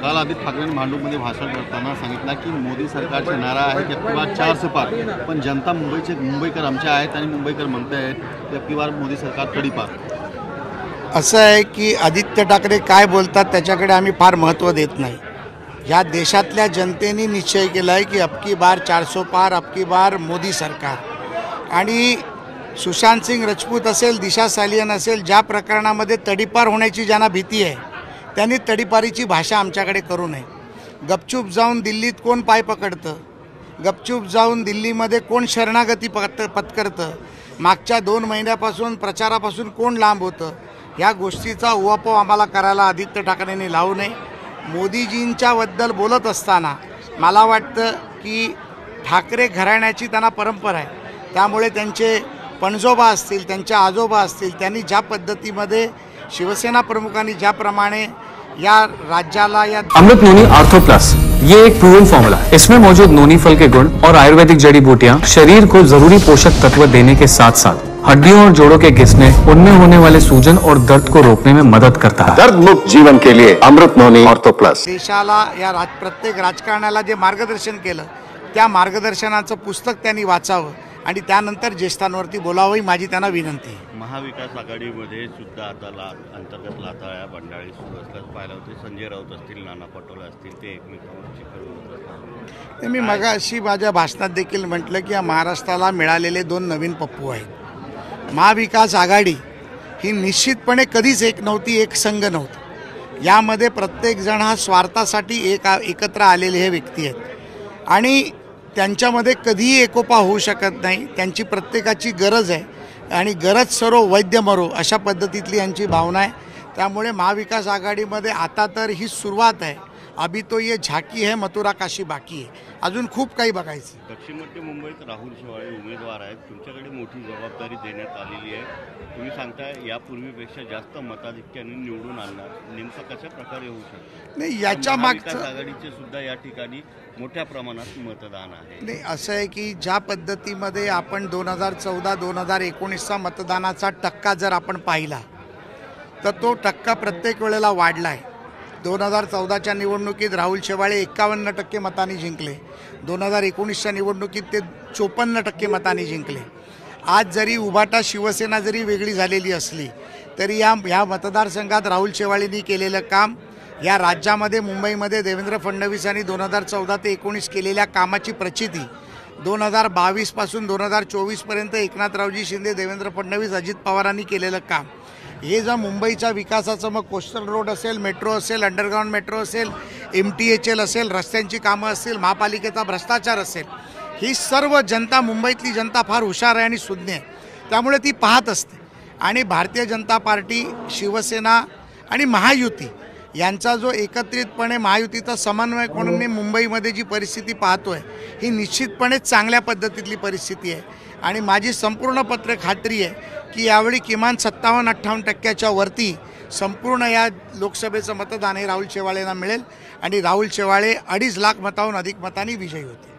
काल आदित्य ठाकरेंनी भांडूपमध्ये भाषण करताना सांगितलं की मोदी सरकारचा नारा आहे की अबकी बार 4 से पार, पण जनता मुंबईकर आमच्या आहेत आणि मुंबईकर म्हणतायत की अबकी बार मोदी सरकार तडीपार। असं आहे की आदित्य ठाकरे काय बोलतात त्याच्याकडे आम्ही फार महत्त्व देत नाही। या देशातल्या जनतेने निश्चय केला आहे की अबकी बार 400 पार, अबकी बार मोदी सरकार। आणि सुशांत सिंग राजपूत असेल, दिशा सालियन असेल, ज्या प्रकरणामध्ये तडीपार होण्याची ज्यांना भीती आहे त्यांनी तडीपारीची भाषा आमच्याकडे करू नये। गपचूप जाऊन दिल्लीत कोण पाय पकडतं, गपचूप जाऊन दिल्लीमध्ये कोण शरणागती पत्करतं, मागच्या 2 महिन्यापासून प्रचारापासून कोण लांब होतं, ह्या गोष्टीचा उहापोह आम्हाला करायला आदित्य ठाकरेंनी लावू नये। मोदीजींच्याबद्दल बोलत असताना मला वाटतं की ठाकरे घराण्याची त्यांना परंपरा आहे, त्यामुळे त्यांचे पणजोबा असतील, त्यांचे आजोबा असतील, त्यांनी ज्या पद्धतीमध्ये शिवसेना प्रमुखांनी ज्याप्रमाणे या राज्याला या अमृत नोनी आर्थो प्लस ये एक प्रूवन फॉर्मूला है। इसमें मौजूद नोनी फल के गुण और आयुर्वेदिक जड़ी बूटियां शरीर को जरूरी पोषक तत्व देने के साथ साथ हड्डियों और जोड़ों के घिसने, उनमें होने वाले सूजन और दर्द को रोकने में मदद करता है। दर्द मुक्त जीवन के लिए अमृत नोनी आर्थो प्लस। देशाला या प्रत्येक राजकारणाला जे मार्गदर्शन केलं त्या मार्गदर्शनाचं पुस्तक त्यांनी वाचावं आणि त्यानंतर ज्येष्ठांवरती बोलावं ही माझी त्यांना विनंती आहे। महाविकास आघाडीमध्ये सुद्धा आता अंतर्गत लाताळ्या बंडाळी सुरू असल्यास पाहिलं होते। संजय राऊत असतील, नाना पटोले असतील, ते एकमेकांवर चिखल। मी मगाशी माझ्या भाषणात देखील म्हटलं की या महाराष्ट्राला मिळालेले 2 नवीन पप्पू आहेत। महाविकास आघाडी ही निश्चितपणे कधीच एक नव्हती, एक संघ नव्हता। यामध्ये प्रत्येकजण हा स्वार्थासाठी एकत्र आलेले हे व्यक्ती आहेत आणि त्यांच्यामध्ये कधीही एकोपा होऊ शकत नाही। त्यांची प्रत्येकाची गरज आहे आणि गरज सरो वैद्य मरो अशा पद्धतीतली यांची भावना आहे। त्यामुळे महाविकास आघाडीमध्ये आता तर ही सुरुवात आहे। अभी तो ये झाकी है, मथुरा काशी बाकी आहे, अजून खूप काही बघायचं। दक्षिण मध्य मुंबईत राहुल शेवाळे उमेदवार आहेत, तुमच्याकडे मोठी जबाबदारी देण्यात आलेली आहे। तुम्ही सांगताय यापूर्वीपेक्षा जास्त मताधिक्याने निवडून आणणार, नेमकं कशा प्रकारे होऊ शकतं? नाही, याच्या मागचं आघाडीचे सुद्धा या ठिकाणी मोठ्या प्रमाणात मतदान आहे। नाही, असं आहे की ज्या पद्धतीमध्ये आपण 2014-2019चा मतदानाचा टक्का जर आपण पाहिला तर तो टक्का प्रत्येक वेळेला वाढला आहे। 2014च्या निवडणुकीत राहुल शेवाळे 51% मतांनी जिंकले, 2019च्या निवडणुकीत ते 54% मतांनी जिंकले। आज जरी उभाटा शिवसेना जरी वेगळी झालेली असली तरी या मतदारसंघात राहुल शेवाळेंनी केलेलं काम, या राज्यामध्ये मुंबईमध्ये देवेंद्र फडणवीसांनी 2014 ते 19 केलेल्या कामाची प्रचिती, 2022 पासून 2024पर्यंत एकनाथरावजी शिंदे, देवेंद्र फडणवीस, अजित पवारांनी केलेलं काम, हे जर मुंबईच्या विकासाचं मग कोस्टल रोड असेल, मेट्रो असेल, अंडरग्राउंड मेट्रो असेल, MTHL असेल, रस्त्यांची कामं असतील, महापालिकेचा भ्रष्टाचार असेल, ही सर्व जनता, मुंबईतली जनता फार हुशार आहे आणि सुज्ञ आहे, त्यामुळे ती पाहत असते। आणि भारतीय जनता पार्टी, शिवसेना आणि महायुती यांचा जो एकत्रितपणे महायुतीचा समन्वय म्हणून मुंबईमध्ये जी परिस्थिती पाहतोय ही निश्चितपणे चांगल्या पद्धतीतली परिस्थिती आहे। आणि माझी संपूर्ण खात्री आहे की यावेळी किमान 57-58% वरती संपूर्ण या लोकसभेचं मतदान हे राहुल शेवाळेंना मिळेल आणि राहुल शेवाळे 2.5 लाख मताहून अधिक मतांनी विजयी होते।